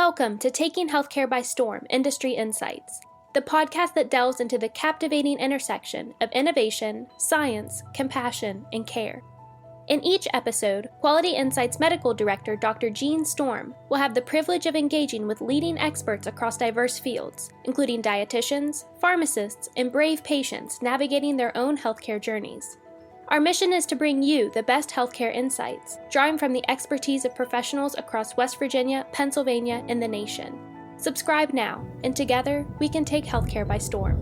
Welcome to Taking Healthcare by Storm Industry Insights, the podcast that delves into the captivating intersection of innovation, science, compassion, and care. In each episode, Quality Insights Medical Director Dr. Jean Storm will have the privilege of engaging with leading experts across diverse fields, including dietitians, pharmacists, and brave patients navigating their own healthcare journeys. Our mission is to bring you the best healthcare insights, drawing from the expertise of professionals across West Virginia, Pennsylvania, and the nation. Subscribe now, and together we can take healthcare by storm.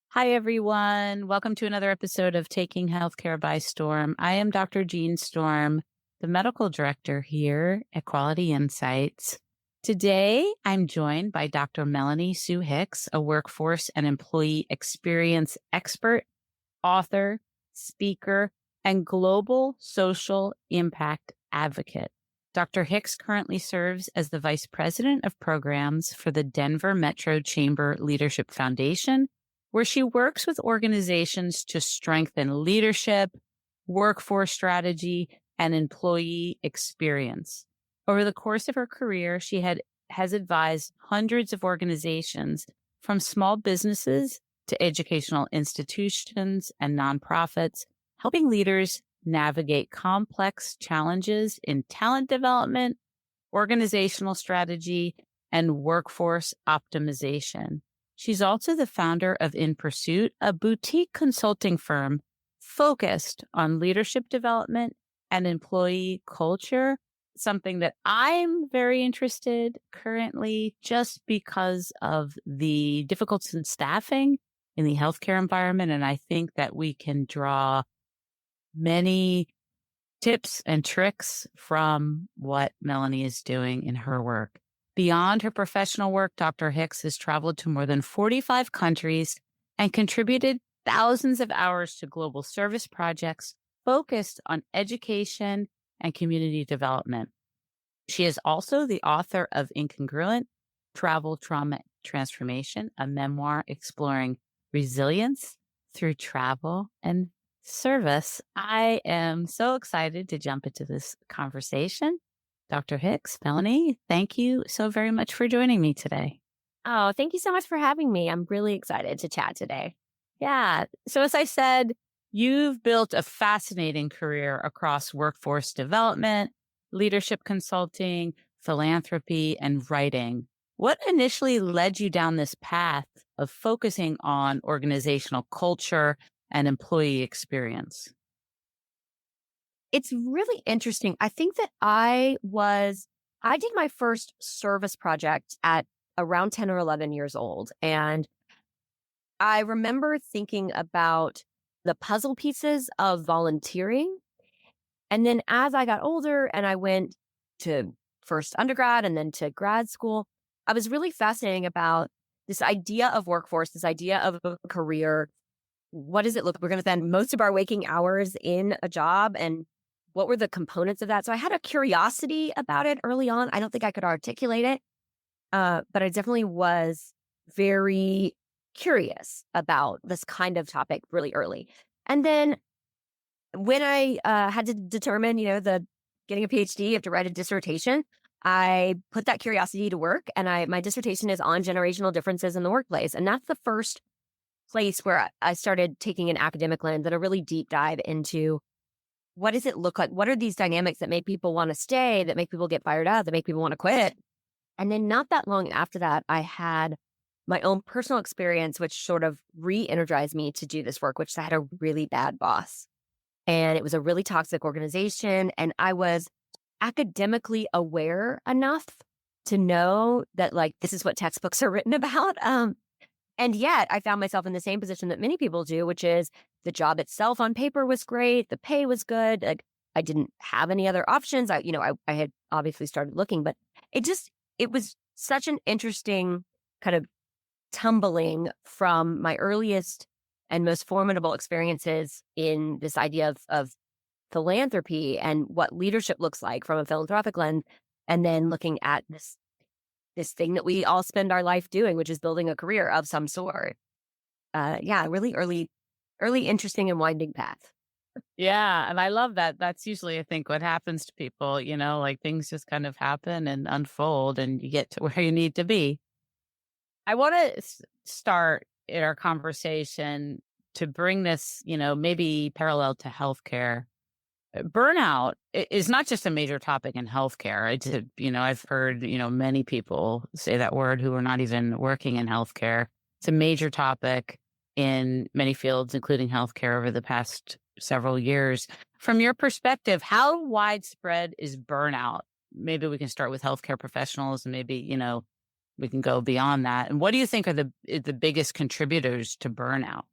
Hi, everyone. Welcome to another episode of Taking Healthcare by Storm. I am Dr. Jean Storm, the medical director here at Quality Insights. Today, I'm joined by Dr. Melanie Sue Hicks, a workforce and employee experience expert, author, speaker, and global social impact advocate. Dr. Hicks currently serves as the Vice President of Programs for the Denver Metro Chamber Leadership Foundation, where she works with organizations to strengthen leadership, workforce strategy, and employee experience. Over the course of her career, she has advised hundreds of organizations, from small businesses to educational institutions and nonprofits, helping leaders navigate complex challenges in talent development, organizational strategy, and workforce optimization. She's also the founder of In Pursuit, a boutique consulting firm focused on leadership development and employee culture, something that I'm very interested currently just because of the difficulties in staffing in the healthcare environment. And I think that we can draw many tips and tricks from what Melanie is doing in her work. Beyond her professional work, Dr. Hicks has traveled to more than 45 countries and contributed thousands of hours to global service projects focused on education and community development. She is also the author of Incongruent Travel Trauma Transformation, a memoir exploring resilience through travel and service. I am so excited to jump into this conversation. Dr. Hicks, Melanie, thank you so very much for joining me today. Oh, thank you so much for having me. I'm really excited to chat today. Yeah. So as I said, you've built a fascinating career across workforce development, leadership consulting, philanthropy, and writing. What initially led you down this path of focusing on organizational culture and employee experience? It's really interesting. I think that I did my first service project at around 10 or 11 years old. And I remember thinking about the puzzle pieces of volunteering. And then as I got older and I went to first undergrad and then to grad school, I was really fascinated about this idea of workforce, this idea of a career. What does it look like? We're going to spend most of our waking hours in a job, and what were the components of that? So I had a curiosity about it early on. I don't think I could articulate it, but I definitely was very curious about this kind of topic really early. And then when I had to determine, getting a PhD, you have to write a dissertation. I put that curiosity to work, and my dissertation is on generational differences in the workplace. And that's the first place where I started taking an academic lens and a really deep dive into what does it look like? What are these dynamics that make people want to stay, that make people get fired up, that make people want to quit? And then not that long after that, I had my own personal experience, which sort of re-energized me to do this work, which I had a really bad boss. And it was a really toxic organization. And I was academically aware enough to know that, this is what textbooks are written about. And yet I found myself in the same position that many people do, which is the job itself on paper was great. The pay was good. I didn't have any other options. I had obviously started looking, but it was such an interesting kind of tumbling from my earliest and most formidable experiences in this idea of philanthropy and what leadership looks like from a philanthropic lens, and then looking at this thing that we all spend our life doing, which is building a career of some sort. Really early, interesting and winding path. Yeah, and I love that. That's usually, I think, what happens to people, like things just kind of happen and unfold and you get to where you need to be. I want to start in our conversation to bring this, maybe parallel to healthcare. Burnout is not just a major topic in healthcare. I've heard, many people say that word who are not even working in healthcare. It's a major topic in many fields, including healthcare over the past several years. From your perspective, how widespread is burnout? Maybe we can start with healthcare professionals and maybe, we can go beyond that. And what do you think are the biggest contributors to burnout?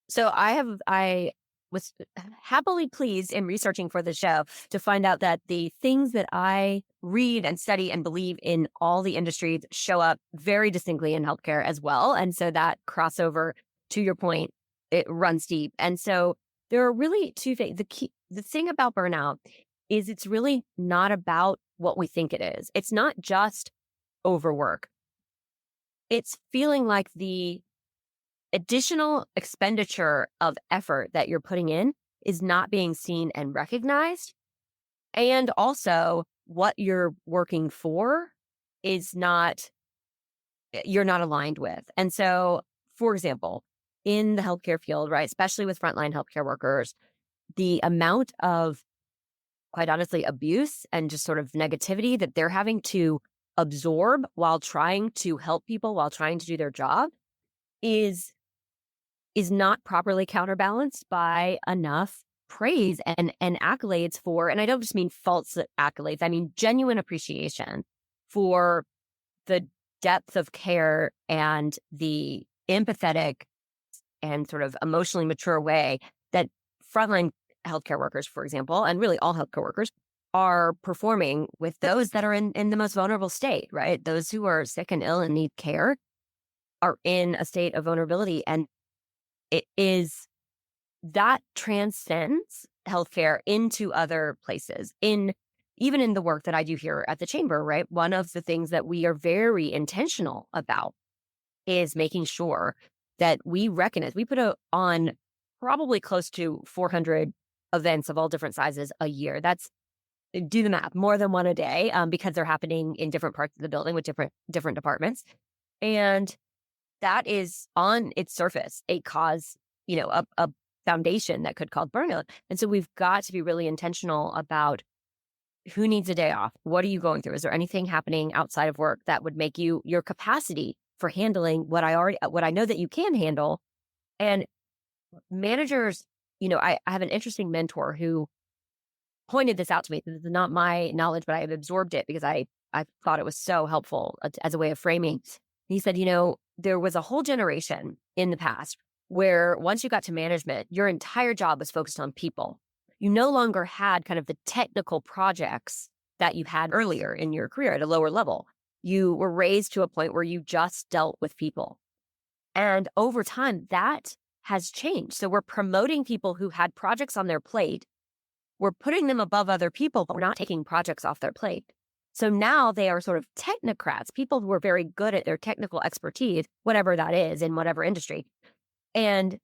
So I was happily pleased in researching for the show to find out that the things that I read and study and believe in all the industries show up very distinctly in healthcare as well. And so that crossover, to your point, it runs deep. And so there are really two things. The thing about burnout is it's really not about what we think it is. It's not just overwork. It's feeling like the additional expenditure of effort that you're putting in is not being seen and recognized. And also, what you're working for is not, you're not aligned with. And so, for example, in the healthcare field, right, especially with frontline healthcare workers, the amount of, quite honestly, abuse and just sort of negativity that they're having to absorb while trying to help people, while trying to do their job is not properly counterbalanced by enough praise and accolades for, and I don't just mean false accolades, I mean genuine appreciation for the depth of care and the empathetic and sort of emotionally mature way that frontline healthcare workers, for example, and really all healthcare workers are performing with those that are in the most vulnerable state, right? Those who are sick and ill and need care are in a state of vulnerability. And it is that transcends healthcare into other places. Even in the work that I do here at the chamber, right? One of the things that we are very intentional about is making sure that we recognize, we put on probably close to 400 events of all different sizes a year. That's, do the math, more than one a day, because they're happening in different parts of the building with different departments. And that is on its surface a cause, a foundation that could cause burnout. And so we've got to be really intentional about who needs a day off. What are you going through? Is there anything happening outside of work that would make your capacity for handling what I know that you can handle? And managers, I have an interesting mentor who pointed this out to me. This is not my knowledge, but I have absorbed it because I thought it was so helpful as a way of framing. He said, there was a whole generation in the past where once you got to management, your entire job was focused on people. You no longer had kind of the technical projects that you had earlier in your career at a lower level. You were raised to a point where you just dealt with people. And over time, that has changed. So we're promoting people who had projects on their plate. We're putting them above other people, but we're not taking projects off their plate. So now they are sort of technocrats, people who are very good at their technical expertise, whatever that is in whatever industry. And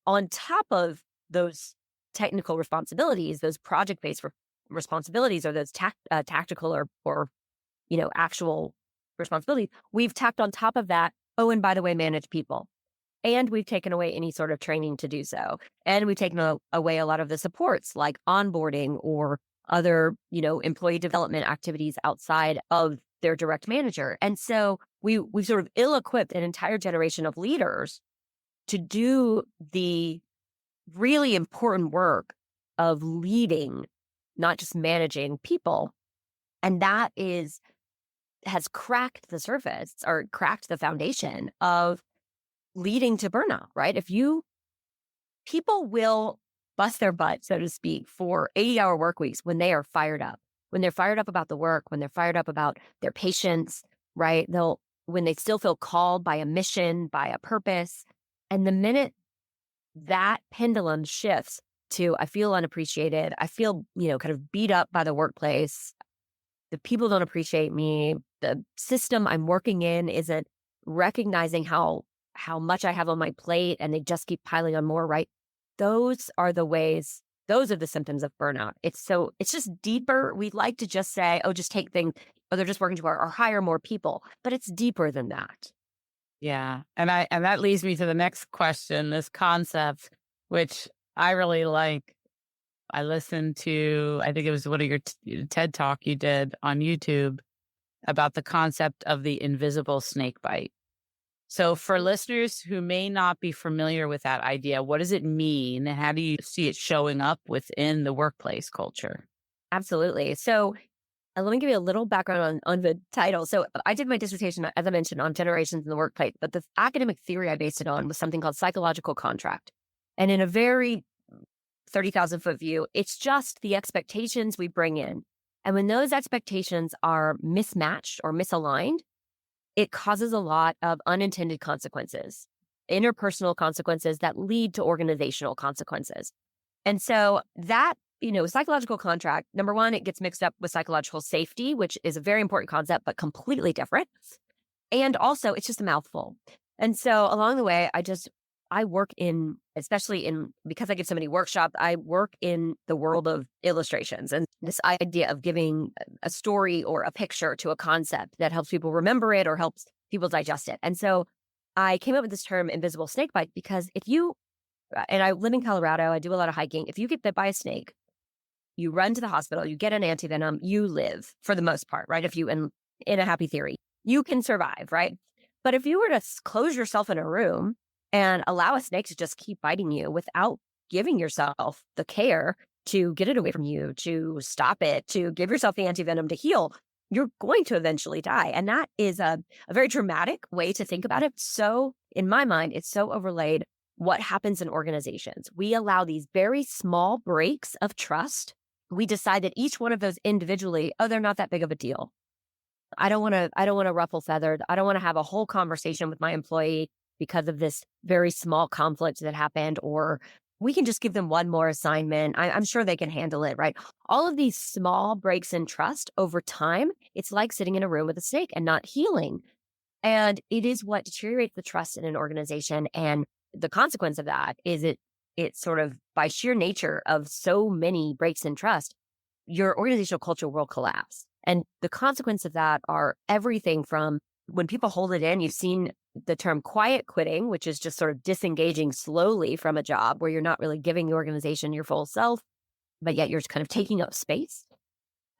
on top of those technical responsibilities, those project-based responsibilities, or those tactical or actual responsibilities, we've tacked on top of that, oh, and by the way, manage people. And we've taken away any sort of training to do so. And we've taken away a lot of the supports like onboarding or other, employee development activities outside of their direct manager. And so we've sort of ill-equipped an entire generation of leaders to do the really important work of leading, not just managing people. And that has cracked the surface or cracked the foundation of leading to burnout, right? People will bust their butt, so to speak, for 80-hour work weeks when they are fired up, when they're fired up about the work, when they're fired up about their patients, right? When they still feel called by a mission, by a purpose. And the minute that pendulum shifts to, I feel unappreciated, I feel, kind of beat up by the workplace, the people don't appreciate me, the system I'm working in isn't recognizing how much I have on my plate, and they just keep piling on more, right? those are the symptoms of burnout. It's just deeper. We like to just say, oh, just take things, oh, they're just working too hard or hire more people, but it's deeper than that. Yeah. And that leads me to the next question, this concept, which I really like. I listened to, I think it was one of your TED Talk you did on YouTube about the concept of the invisible snake bite. So for listeners who may not be familiar with that idea, what does it mean? And how do you see it showing up within the workplace culture? Absolutely. So let me give you a little background on the title. So I did my dissertation, as I mentioned, on generations in the workplace, but the academic theory I based it on was something called psychological contract. And in a very 30,000-foot view, it's just the expectations we bring in. And when those expectations are mismatched or misaligned, it causes a lot of unintended consequences, interpersonal consequences that lead to organizational consequences. And so that, psychological contract, number one, it gets mixed up with psychological safety, which is a very important concept, but completely different. And also, it's just a mouthful. And so along the way, I work because I give so many workshops, I work in the world of illustrations and this idea of giving a story or a picture to a concept that helps people remember it or helps people digest it. And so I came up with this term invisible snake bite because and I live in Colorado, I do a lot of hiking. If you get bit by a snake, you run to the hospital, you get an antivenom, you live for the most part, right? If you, in a happy theory, you can survive, right? But if you were to close yourself in a room and allow a snake to just keep biting you without giving yourself the care to get it away from you, to stop it, to give yourself the antivenom to heal, you're going to eventually die. And that is a very dramatic way to think about it. So in my mind, it's so overlaid what happens in organizations. We allow these very small breaks of trust. We decide that each one of those individually, oh, they're not that big of a deal. I don't want to ruffle feathers. I don't want to have a whole conversation with my employee because of this very small conflict that happened, or we can just give them one more assignment. I'm sure they can handle it, right? All of these small breaks in trust over time, it's like sitting in a room with a snake and not healing. And it is what deteriorates the trust in an organization. And the consequence of that is it sort of, by sheer nature of so many breaks in trust, your organizational culture will collapse. And the consequence of that are everything from when people hold it in. You've seen the term quiet quitting, which is just sort of disengaging slowly from a job where you're not really giving the organization your full self, but yet you're kind of taking up space.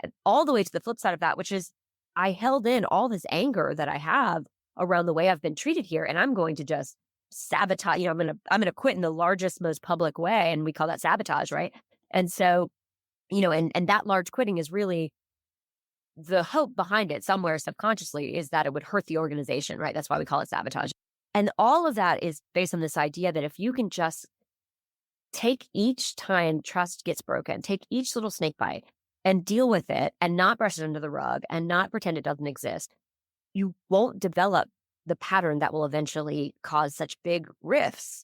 And all the way to the flip side of that, which is I held in all this anger that I have around the way I've been treated here, and I'm going to just sabotage. I'm gonna quit in the largest, most public way, and we call that sabotage, right? And so, and that large quitting is really the hope behind it somewhere subconsciously is that it would hurt the organization, right? That's why we call it sabotage. And all of that is based on this idea that if you can just take each time trust gets broken, take each little snake bite and deal with it and not brush it under the rug and not pretend it doesn't exist, you won't develop the pattern that will eventually cause such big rifts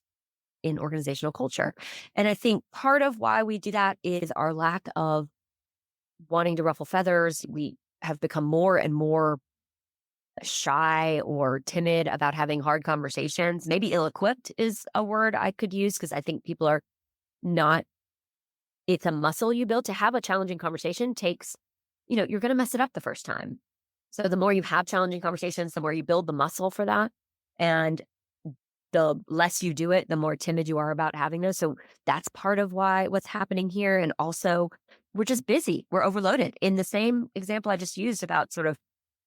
in organizational culture. And I think part of why we do that is our lack of wanting to ruffle feathers. We have become more and more shy or timid about having hard conversations. Maybe ill-equipped is a word I could use because I think people are not, it's a muscle you build. To have a challenging conversation takes, you're going to mess it up the first time. So the more you have challenging conversations, the more you build the muscle for that. And the less you do it, the more timid you are about having those. So that's part of what's happening here. And also, we're just busy. We're overloaded. In the same example I just used about sort of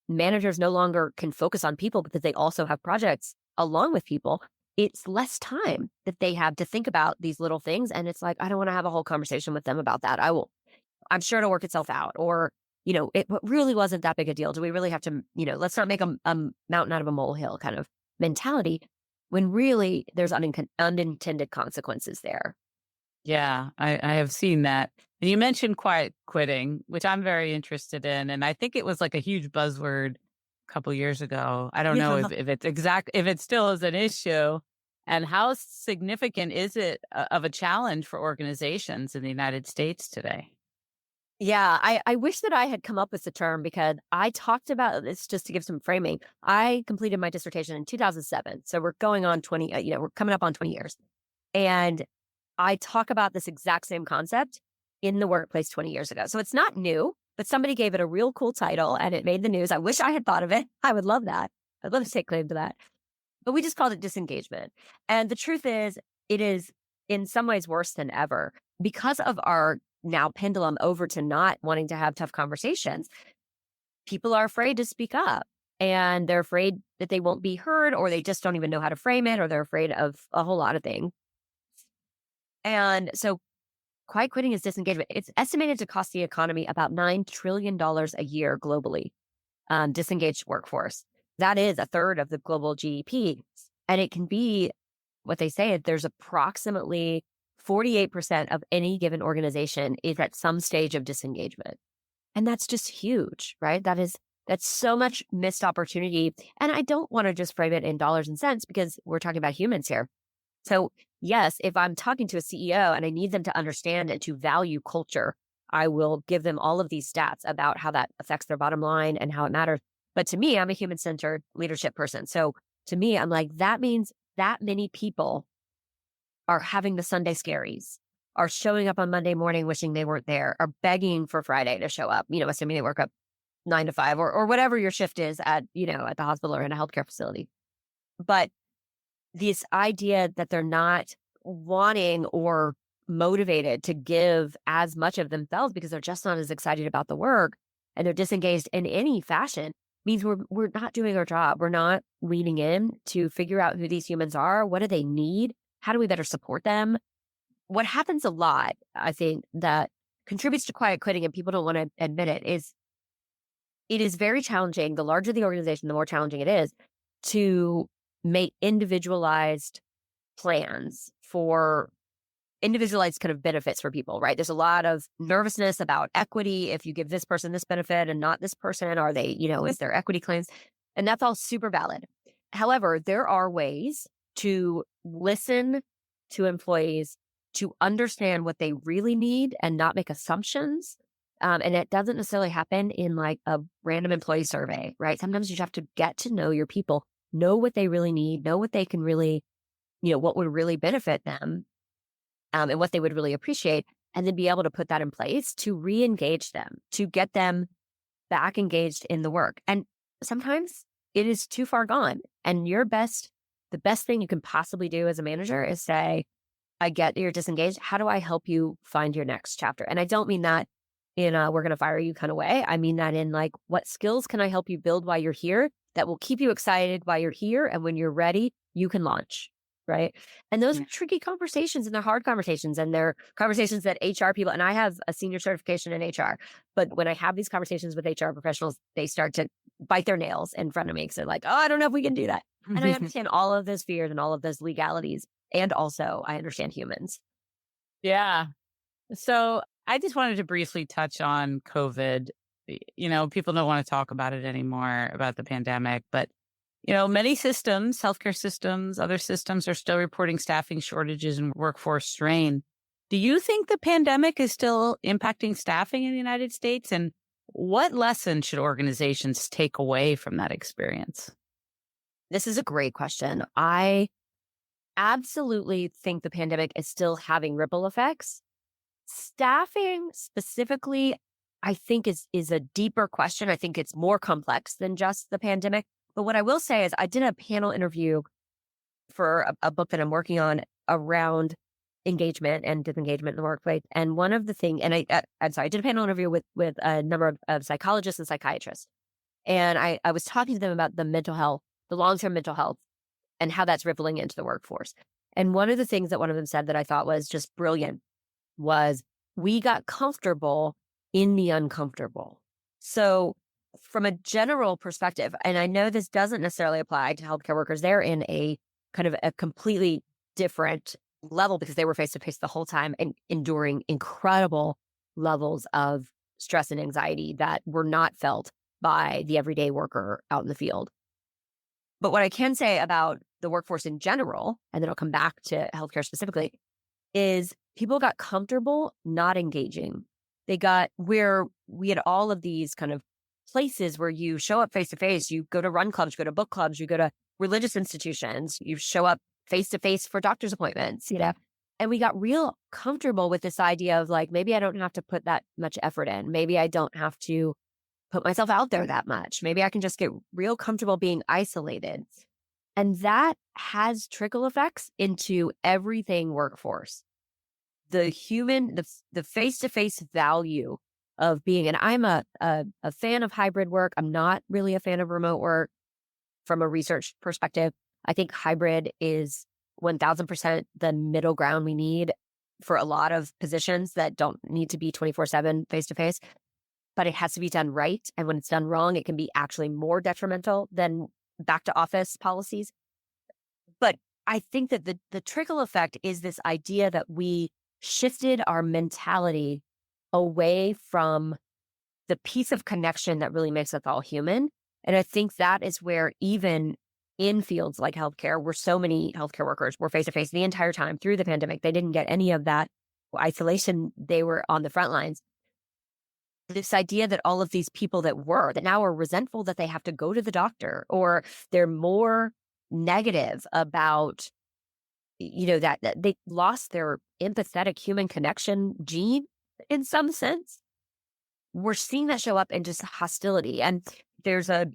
managers no longer can focus on people because they also have projects along with people. It's less time that they have to think about these little things. And it's like, I don't want to have a whole conversation with them about that. I'm sure it'll work itself out. Or, it really wasn't that big a deal. Do we really have to, let's not make a mountain out of a molehill kind of mentality, when really there's unintended consequences there. Yeah, I have seen that. And you mentioned quiet quitting, which I'm very interested in. And I think it was like a huge buzzword a couple years ago. I don't know if if it still is an issue. And how significant is it of a challenge for organizations in the United States today? Yeah, I wish that I had come up with the term because I talked about this just to give some framing. I completed my dissertation in 2007. So we're going on 20, we're coming up on 20 years. And I talk about this exact same concept in the workplace 20 years ago. So it's not new, but somebody gave it a real cool title and it made the news. I wish I had thought of it. I would love that. I'd love to take claim to that. But we just called it disengagement. And the truth is, it is in some ways worse than ever because of our now pendulum over to not wanting to have tough conversations. People are afraid to speak up and they're afraid that they won't be heard, or they just don't even know how to frame it, or they're afraid of a whole lot of things. And so quiet quitting is disengagement. It's estimated to cost the economy about $9 trillion a year globally, disengaged workforce. That is a third of the global GDP. And it can be what they say, there's approximately 48% of any given organization is at some stage of disengagement. And that's just huge, right? That's so much missed opportunity. And I don't want to just frame it in dollars and cents because we're talking about humans here. So yes, if I'm talking to a CEO and I need them to understand and to value culture, I will give them all of these stats about how that affects their bottom line and how it matters. But to me, I'm a human-centered leadership person. So to me, I'm like, that means that many people are having the Sunday scaries, are showing up on Monday morning wishing they weren't there, are begging for Friday to show up, assuming they work up 9 to 5 or whatever your shift is at the hospital or in a healthcare facility. But this idea that they're not wanting or motivated to give as much of themselves because they're just not as excited about the work and they're disengaged in any fashion means we're not doing our job. We're not leaning in to figure out who these humans are. What do they need? How do we better support them? What happens a lot, I think, that contributes to quiet quitting and people don't want to admit it is very challenging. The larger the organization, the more challenging it is to make individualized plans for individualized kind of benefits for people, right? There's a lot of nervousness about equity. If you give this person this benefit and not this person, are they, is there equity claims? And that's all super valid. However, there are ways to listen to employees, to understand what they really need and not make assumptions. And it doesn't necessarily happen in like a random employee survey, right? Sometimes you have to get to know your people, know what they really need, know what they can really, what would really benefit them, and what they would really appreciate, and then be able to put that in place to re-engage them, to get them back engaged in the work. And sometimes it is too far gone. And the best thing you can possibly do as a manager is say, I get you're disengaged. How do I help you find your next chapter? And I don't mean that in a we're going to fire you kind of way. I mean that in like, what skills can I help you build while you're here that will keep you excited while you're here? And when you're ready, you can launch, right? And those are tricky conversations and they're hard conversations and they're conversations that HR people, and I have a senior certification in HR, but when I have these conversations with HR professionals, they start to bite their nails in front of me because they're like, oh, I don't know if we can do that. And I understand all of those fears and all of those legalities. And also I understand humans. Yeah. So I just wanted to briefly touch on COVID. People don't want to talk about it anymore, about the pandemic, but many systems, healthcare systems, other systems are still reporting staffing shortages and workforce strain. Do you think the pandemic is still impacting staffing in the United States? And what lessons should organizations take away from that experience? This is a great question. I absolutely think the pandemic is still having ripple effects. Staffing specifically, I think is a deeper question. I think it's more complex than just the pandemic. But what I will say is I did a panel interview for a book that I'm working on around engagement and disengagement in the workplace. And one of the things, and I did a panel interview with a number of psychologists and psychiatrists. And I was talking to them about the mental health, the long-term mental health, and how that's rippling into the workforce. And one of the things that one of them said that I thought was just brilliant was we got comfortable in the uncomfortable. So from a general perspective, and I know this doesn't necessarily apply to healthcare workers, they're in a kind of a completely different level because they were face to face the whole time and enduring incredible levels of stress and anxiety that were not felt by the everyday worker out in the field. But what I can say about the workforce in general, and then I'll come back to healthcare specifically, is people got comfortable not engaging. They got where we had all of these kind of places where you show up face to face, you go to run clubs, you go to book clubs, you go to religious institutions, you show up face to face for doctor's appointments, And we got real comfortable with this idea of like, maybe I don't have to put that much effort in. Maybe I don't have to put myself out there that much. Maybe I can just get real comfortable being isolated. And that has trickle effects into everything workforce. The human, the face-to-face value of being, and I'm a fan of hybrid work. I'm not really a fan of remote work from a research perspective. I think hybrid is 1000% the middle ground we need for a lot of positions that don't need to be 24/7 face-to-face, but it has to be done right. And when it's done wrong, it can be actually more detrimental than back to office policies. But I think that the trickle effect is this idea that we shifted our mentality away from the piece of connection that really makes us all human. And I think that is where even in fields like healthcare, where so many healthcare workers were face to face the entire time through the pandemic, they didn't get any of that isolation. They were on the front lines. This idea that all of these people that now are resentful that they have to go to the doctor, or they're more negative about, that they lost their empathetic human connection gene in some sense. We're seeing that show up in just hostility. And there's a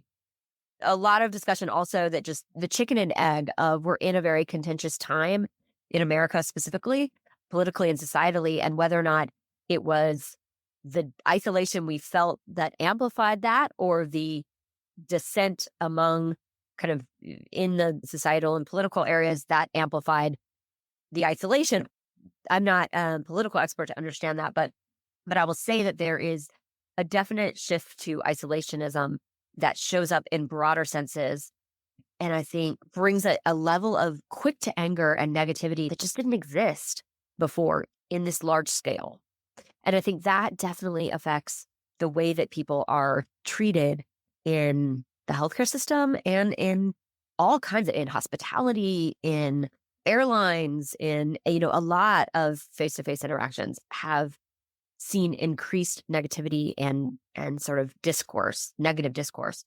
lot of discussion also that just the chicken and egg of we're in a very contentious time in America specifically, politically and societally, and whether or not it was the isolation we felt that amplified that, or the dissent among kind of in the societal and political areas that amplified the isolation. I'm not a political expert to understand that, but I will say that there is a definite shift to isolationism that shows up in broader senses, and I think brings a level of quick to anger and negativity that just didn't exist before in this large scale. And I think that definitely affects the way that people are treated in the healthcare system and in all kinds of, in hospitality, in airlines, in, a lot of face-to-face interactions have seen increased negativity and sort of negative discourse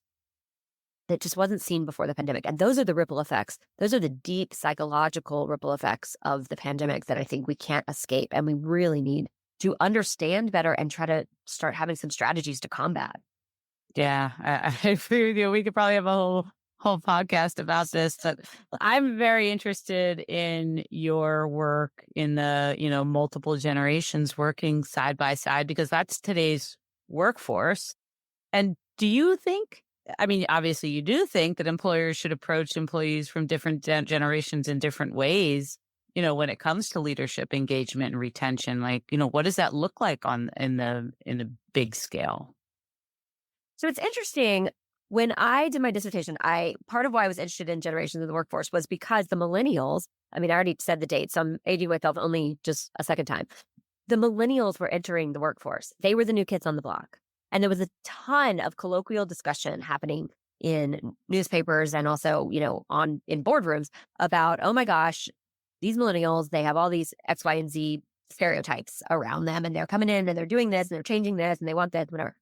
that just wasn't seen before the pandemic. And those are the ripple effects. Those are the deep psychological ripple effects of the pandemic that I think we can't escape. And we really need to understand better and try to start having some strategies to combat. Yeah, I agree with you. We could probably have a whole podcast about this, but I'm very interested in your work in the, multiple generations working side by side, because that's today's workforce. And do you think, obviously you do think that employers should approach employees from different generations in different ways, when it comes to leadership, engagement, and retention? Like, what does that look like in the big scale? So it's interesting. When I did my dissertation, part of why I was interested in generations of the workforce was because the millennials, I already said the date, so I'm aging myself only just a second time. The millennials were entering the workforce. They were the new kids on the block. And there was a ton of colloquial discussion happening in newspapers and also, in boardrooms about, oh my gosh, these millennials, they have all these X, Y, and Z stereotypes around them, and they're coming in and they're doing this and they're changing this and they want this, whatever.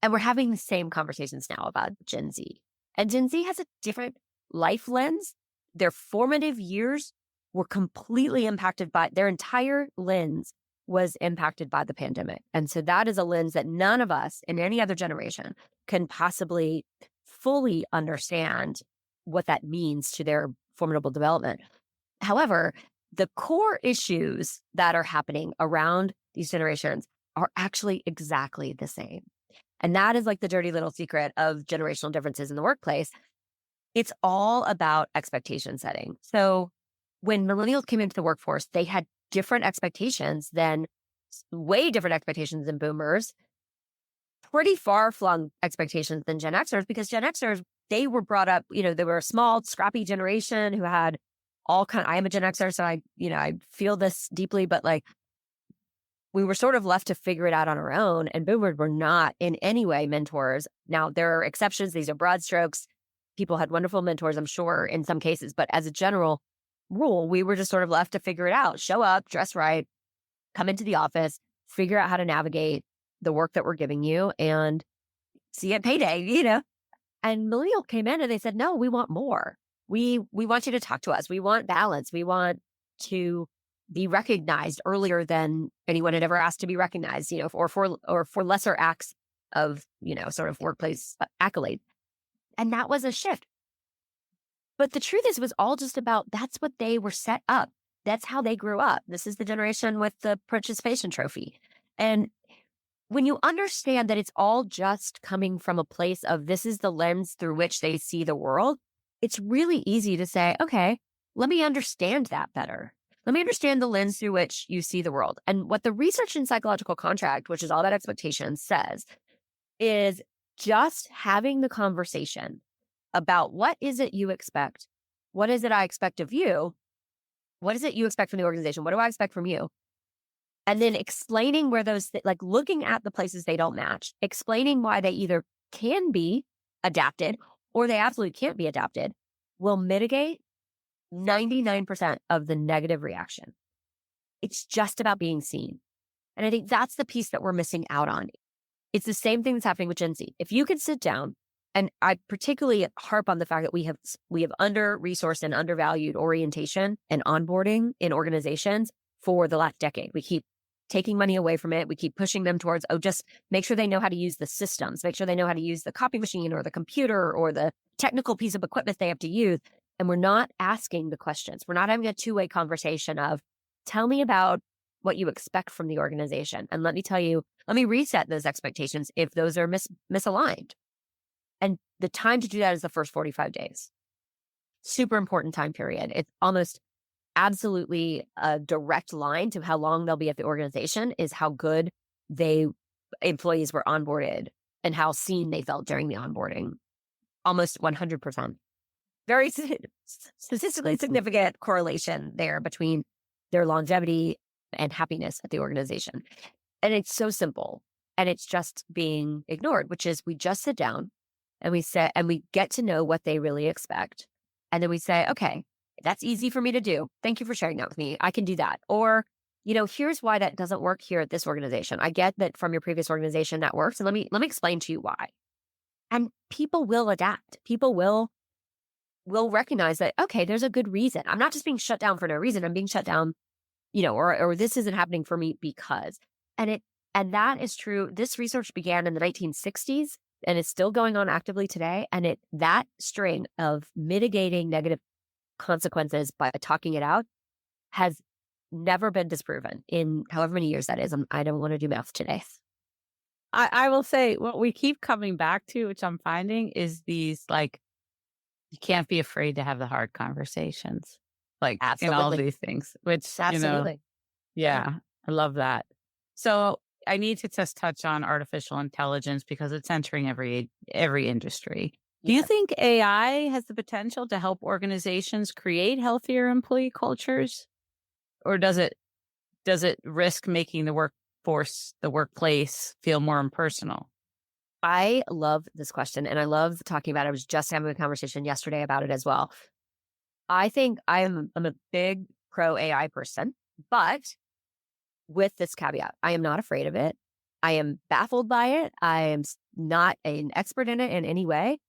And we're having the same conversations now about Gen Z. And Gen Z has a different life lens. Their formative years were completely impacted by, their entire lens was impacted by the pandemic. And so that is a lens that none of us in any other generation can possibly fully understand what that means to their formidable development. However, the core issues that are happening around these generations are actually exactly the same. And that is like the dirty little secret of generational differences in the workplace. It's all about expectation setting. So when millennials came into the workforce, they had way different expectations than boomers, pretty far-flung expectations than Gen Xers, because Gen Xers, they were brought up, they were a small, scrappy generation who had I am a Gen Xer, so I feel this deeply, but we were sort of left to figure it out on our own, and boomers were not in any way mentors. Now, there are exceptions. These are broad strokes. People had wonderful mentors, I'm sure, in some cases. But as a general rule, we were just sort of left to figure it out. Show up, dress right, come into the office, figure out how to navigate the work that we're giving you, and see you at payday, And millennial came in and they said, no, we want more. We want you to talk to us. We want balance. We want to be recognized earlier than anyone had ever asked to be recognized, or for lesser acts of, sort of workplace accolade. And that was a shift. But the truth is, it was all just about that's what they were set up. That's how they grew up. This is the generation with the participation trophy. And when you understand that it's all just coming from a place of this is the lens through which they see the world, it's really easy to say, okay, let me understand that better. Let me understand the lens through which you see the world. And what the research in psychological contract, which is all about expectations, says is just having the conversation about what is it you expect? What is it I expect of you? What is it you expect from the organization? What do I expect from you? And then explaining where those, like looking at the places they don't match, explaining why they either can be adapted or they absolutely can't be adapted will mitigate 99% of the negative reaction. It's just about being seen. And I think that's the piece that we're missing out on. It's the same thing that's happening with Gen Z. If you could sit down, and I particularly harp on the fact that we have under-resourced and undervalued orientation and onboarding in organizations for the last decade. We keep taking money away from it. We keep pushing them towards, just make sure they know how to use the systems, make sure they know how to use the copy machine or the computer or the technical piece of equipment they have to use. And we're not asking the questions. We're not having a two-way conversation of, tell me about what you expect from the organization. And let me reset those expectations if those are misaligned. And the time to do that is the first 45 days. Super important time period. It's almost absolutely a direct line to how long they'll be at the organization is how good employees were onboarded and how seen they felt during the onboarding. Almost 100%. Very statistically significant correlation there between their longevity and happiness at the organization. And it's so simple. And it's just being ignored, which is we just sit down and we get to know what they really expect. And then we say, okay, that's easy for me to do. Thank you for sharing that with me. I can do that. Or, here's why that doesn't work here at this organization. I get that from your previous organization that works. And let me explain to you why. And people will adapt. People will recognize that, okay, there's a good reason. I'm not just being shut down for no reason. I'm being shut down, or this isn't happening for me because. And that is true. This research began in the 1960s and it's still going on actively today. And that string of mitigating negative consequences by talking it out has never been disproven in however many years that is. I don't want to do math today. I will say what we keep coming back to, which I'm finding, is these you can't be afraid to have the hard conversations, in all these things, which, absolutely. Yeah, I love that. So I need to just touch on artificial intelligence because it's entering every industry. Do you think AI has the potential to help organizations create healthier employee cultures? Or does it risk making the workplace feel more impersonal? I love this question and I love talking about it. I was just having a conversation yesterday about it as well. I think I'm a big pro AI person, but with this caveat, I am not afraid of it. I am baffled by it. I am not an expert in it in any way.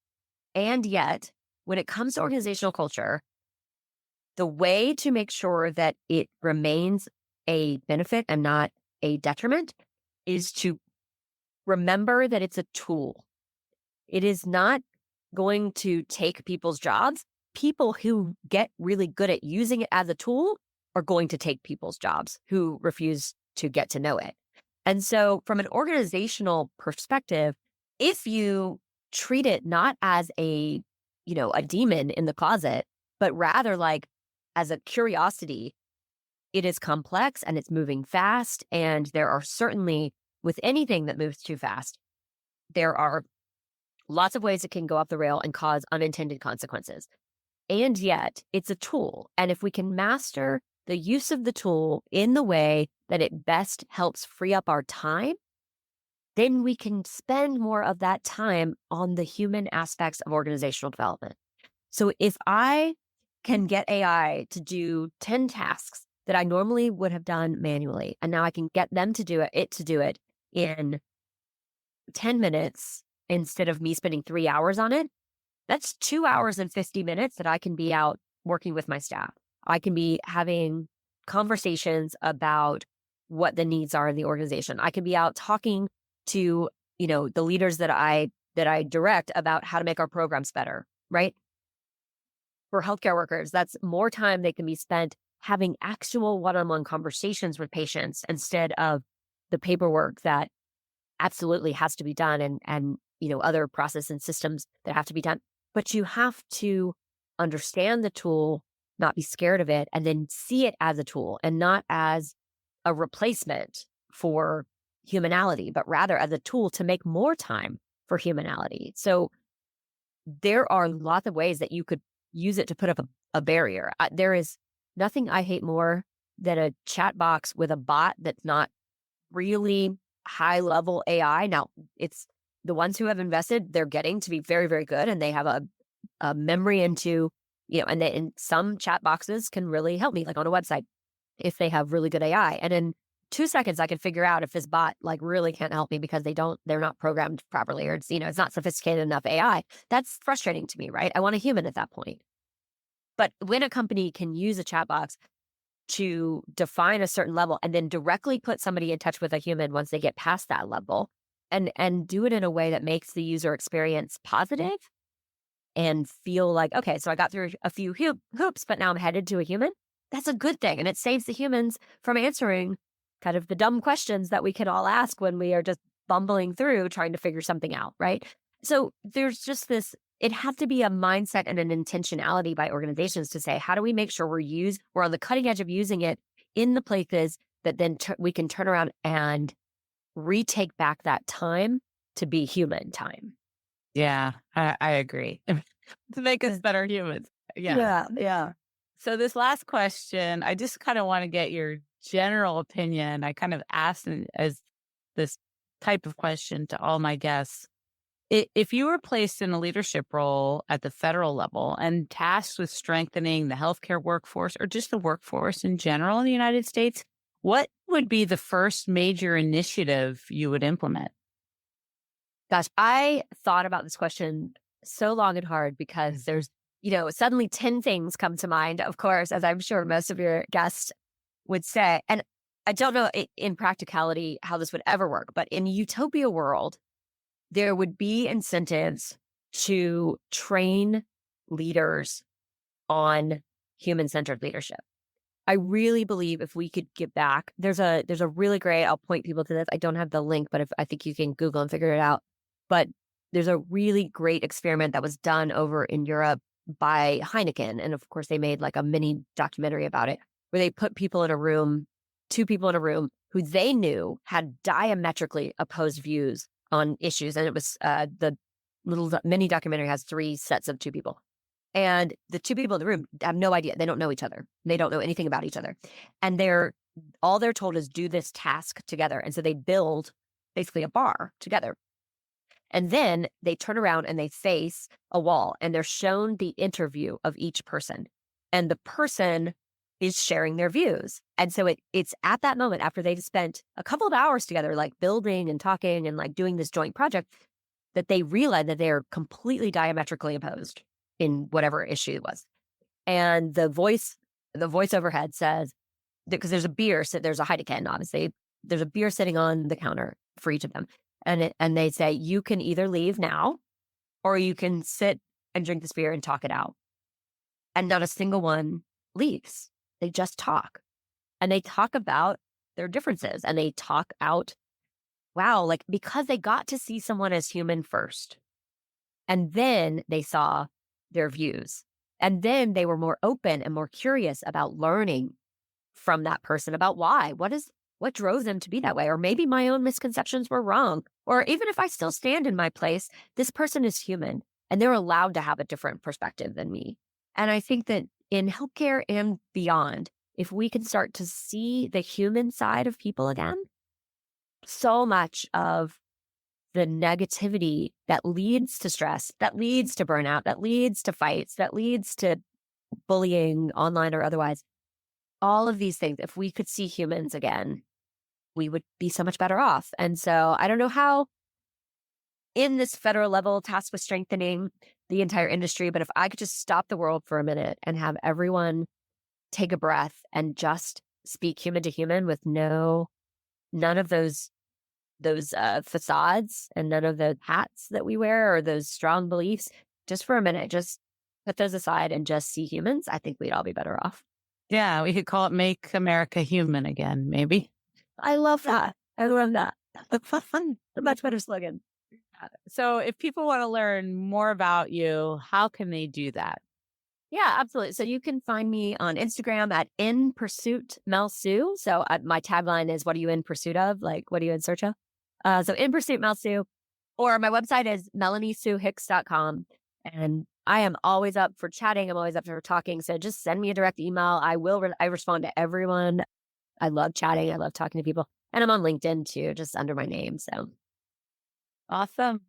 And yet, when it comes to organizational culture, the way to make sure that it remains a benefit and not a detriment is to remember that it's a tool. It is not going to take people's jobs. People who get really good at using it as a tool are going to take people's jobs who refuse to get to know it. And so from an organizational perspective, if you treat it not as a demon in the closet, but rather as a curiosity, it is complex and it's moving fast. And there are certainly, with anything that moves too fast, there are lots of ways it can go off the rail and cause unintended consequences. And yet it's a tool. And if we can master the use of the tool in the way that it best helps free up our time, then we can spend more of that time on the human aspects of organizational development. So if I can get AI to do 10 tasks that I normally would have done manually, and now I can get them to do it in 10 minutes instead of me spending 3 hours on it, that's 2 hours and 50 minutes that I can be out working with my staff. I can be having conversations about what the needs are in the organization. I could be out talking to, the leaders that I direct about how to make our programs better, right? For healthcare workers, that's more time they can be spent having actual one-on-one conversations with patients instead of the paperwork that absolutely has to be done and other process and systems that have to be done. But you have to understand the tool, not be scared of it, and then see it as a tool and not as a replacement for humanality, but rather as a tool to make more time for humanality. So there are lots of ways that you could use it to put up a barrier. There is nothing I hate more than a chat box with a bot that's not really high level AI. Now, it's the ones who have invested, they're getting to be very, very good, and they have a memory into, and some chat boxes can really help me, like on a website, if they have really good AI. And in 2 seconds, I can figure out if this bot like really can't help me because they're not programmed properly, or it's not sophisticated enough AI. That's frustrating to me, right? I want a human at that point. But when a company can use a chat box to define a certain level and then directly put somebody in touch with a human once they get past that level, and do it in a way that makes the user experience positive and feel like, okay, so I got through a few hoops, but now I'm headed to a human. That's a good thing. And it saves the humans from answering kind of the dumb questions that we can all ask when we are just bumbling through trying to figure something out, right? So there's just this, it has to be a mindset and an intentionality by organizations to say, how do we make sure we're on the cutting edge of using it in the places that then we can turn around and retake back that time to be human time. Yeah, I agree. To make us better humans. Yeah. Yeah. So this last question, I just kind of want to get your general opinion. I kind of asked as this type of question to all my guests. If you were placed in a leadership role at the federal level and tasked with strengthening the healthcare workforce or just the workforce in general in the United States, what would be the first major initiative you would implement? Gosh, I thought about this question so long and hard because there's, suddenly 10 things come to mind, of course, as I'm sure most of your guests would say. And I don't know in practicality how this would ever work, but in a utopia world, there would be incentives to train leaders on human-centered leadership. I really believe if we could get back, there's a really great, I'll point people to this. I don't have the link, but I think you can Google and figure it out. But there's a really great experiment that was done over in Europe by Heineken. And of course, they made like a mini documentary about it, where they put people in a room, 2 people in a room who they knew had diametrically opposed views on issues. And it was the little mini documentary has 3 sets of 2 people. And the 2 people in the room have no idea. They don't know each other. They don't know anything about each other. And all they're told is do this task together. And so they build basically a bar together. And then they turn around and they face a wall and they're shown the interview of each person. And the person is sharing their views. And so it's at that moment after they've spent a couple of hours together, like building and talking and like doing this joint project, that they realize that they're completely diametrically opposed in whatever issue it was. And the voice overhead says, because there's a Heineken, obviously, there's a beer sitting on the counter for each of them. And they say, you can either leave now or you can sit and drink this beer and talk it out. And not a single one leaves. They just talk. And they talk about their differences and they talk out, wow, like because they got to see someone as human first. And then they saw their views. And then they were more open and more curious about learning from that person about why. What drove them to be that way? Or maybe my own misconceptions were wrong. Or even if I still stand in my place, this person is human and they're allowed to have a different perspective than me. And I think that in healthcare and beyond, if we can start to see the human side of people again, so much of the negativity that leads to stress, that leads to burnout, that leads to fights, that leads to bullying online or otherwise, all of these things, if we could see humans again, we would be so much better off. And so I don't know how in this federal level tasked with strengthening the entire industry, but if I could just stop the world for a minute and have everyone take a breath and just speak human to human with none of those facades and none of the hats that we wear or those strong beliefs, just for a minute, just put those aside and just see humans, I think we'd all be better off. Yeah, we could call it Make America Human Again, maybe. I love that. I love that. Fun. A much better slogan. So if people want to learn more about you, how can they do that? Yeah, absolutely. So you can find me on Instagram at In Pursuit Mel Sue. So my tagline is, what are you in pursuit of? Like, what are you in search of? So In Pursuit Mel Sue. Or my website is melaniesue.hicks.com. And I am always up for chatting. I'm always up for talking. So just send me a direct email. I respond to everyone. I love chatting. I love talking to people. And I'm on LinkedIn too, just under my name. So Awesome.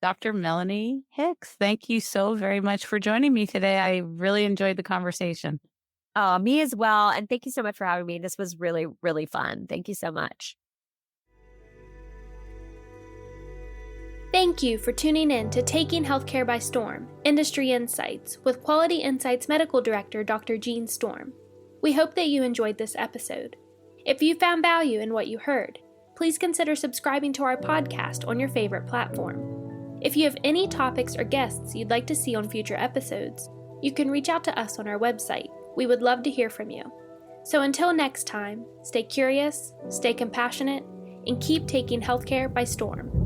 Dr. Melanie Hicks, thank you so very much for joining me today. I really enjoyed the conversation. me as well. And thank you so much for having me. This was really, really fun. Thank you so much. Thank you for tuning in to Taking Healthcare by Storm, Industry Insights with Quality Insights Medical Director Dr. Jean Storm. We hope that you enjoyed this episode. If you found value in what you heard, please consider subscribing to our podcast on your favorite platform. If you have any topics or guests you'd like to see on future episodes, you can reach out to us on our website. We would love to hear from you. So until next time, stay curious, stay compassionate, and keep taking healthcare by storm.